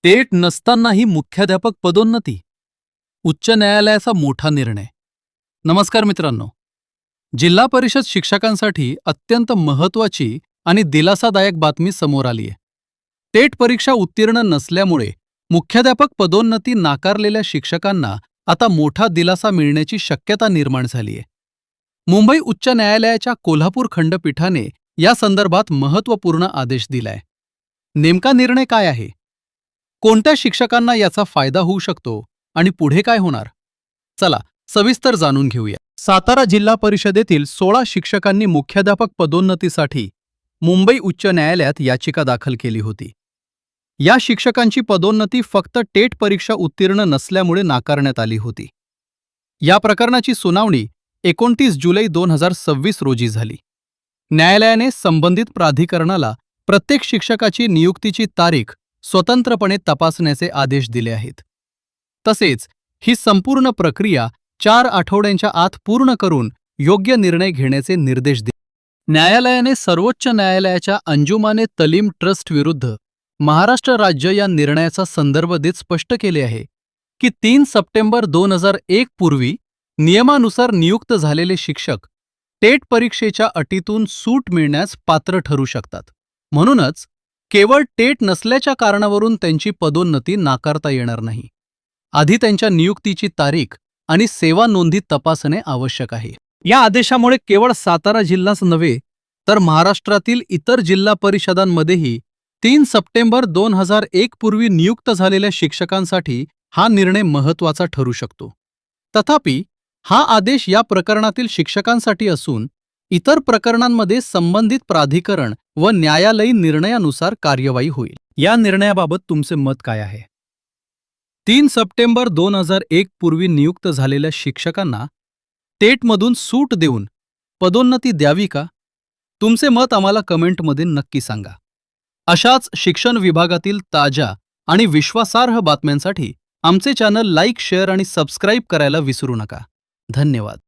TET नसतानाही मुख्याध्यापक पदोन्नती. उच्च न्यायालयाचा मोठा निर्णय. नमस्कार मित्रांनो. जिल्हा परिषद शिक्षकांसाठी अत्यंत महत्त्वाची आणि दिलासादायक बातमी समोर आली आहे. टेट परीक्षा उत्तीर्ण नसल्यामुळे मुख्याध्यापक पदोन्नती नाकारलेल्या शिक्षकांना आता मोठा दिलासा मिळण्याची शक्यता निर्माण झाली आहे. मुंबई उच्च न्यायालयाच्या कोल्हापूर खंडपीठाने या संदर्भात महत्त्वपूर्ण आदेश दिलाय. नेमका निर्णय काय आहे? कोणत्या शिक्षकांना याचा फायदा होऊ शकतो आणि पुढे काय होणार? चला सविस्तर जाणून घेऊया. सातारा जिल्हा परिषदेतील 16 शिक्षकांनी मुख्याध्यापक पदोन्नतीसाठी मुंबई उच्च न्यायालयात याचिका दाखल केली होती. या शिक्षकांची पदोन्नती फक्त टेट परीक्षा उत्तीर्ण नसल्यामुळे नाकारण्यात आली होती. या प्रकरणाची सुनावणी 29 जुलै 2026 रोजी झाली. न्यायालयाने संबंधित प्राधिकरणाला प्रत्येक शिक्षकाची नियुक्तीची तारीख स्वतंत्रपणे तपासण्याचे आदेश दिले आहेत. तसेच ही संपूर्ण प्रक्रिया 4 आठवड्यांच्या आत पूर्ण करून योग्य निर्णय घेण्याचे निर्देश दिले. न्यायालयाने सर्वोच्च न्यायालयाच्या अंजुमाने तलीम ट्रस्ट विरुद्ध महाराष्ट्र राज्य या निर्णयाचा संदर्भ देत स्पष्ट केले आहे की 3 सप्टेंबर 2001 पूर्वी नियमानुसार नियुक्त झालेले शिक्षक टेट परीक्षेच्या अटीतून सूट मिळण्यास पात्र ठरू शकतात. म्हणूनच केवळ टेट नसल्याच्या कारणावरून त्यांची पदोन्नती नाकारता येणार नाही. आधी त्यांच्या नियुक्तीची तारीख आणि सेवा नोंदी तपासणे आवश्यक आहे. या आदेशामुळे केवळ सातारा जिल्हाच नव्हे तर महाराष्ट्रातील इतर जिल्हा परिषदांमध्येही 3 सप्टेंबर 2001 पूर्वी नियुक्त झालेल्या शिक्षकांसाठी हा निर्णय महत्त्वाचा ठरू शकतो. तथापि हा आदेश या प्रकरणातील शिक्षकांसाठी असून इतर प्रकरणांमध्ये संबंधित प्राधिकरण व न्यायालयीन निर्णयानुसार कार्यवाही होईल. या निर्णयाबाबत तुमचे मत काय आहे? 3 सप्टेंबर 2001 पूर्वी नियुक्त झालेल्या शिक्षकांना टेटमधून सूट देऊन पदोन्नती द्यावी का? तुमचे मत आम्हाला कमेंटमध्ये नक्की सांगा. अशाच शिक्षण विभागातील ताज्या आणि विश्वासार्ह बातम्यांसाठी आमचे चॅनल लाईक, शेअर आणि सबस्क्राईब करायला विसरू नका. धन्यवाद.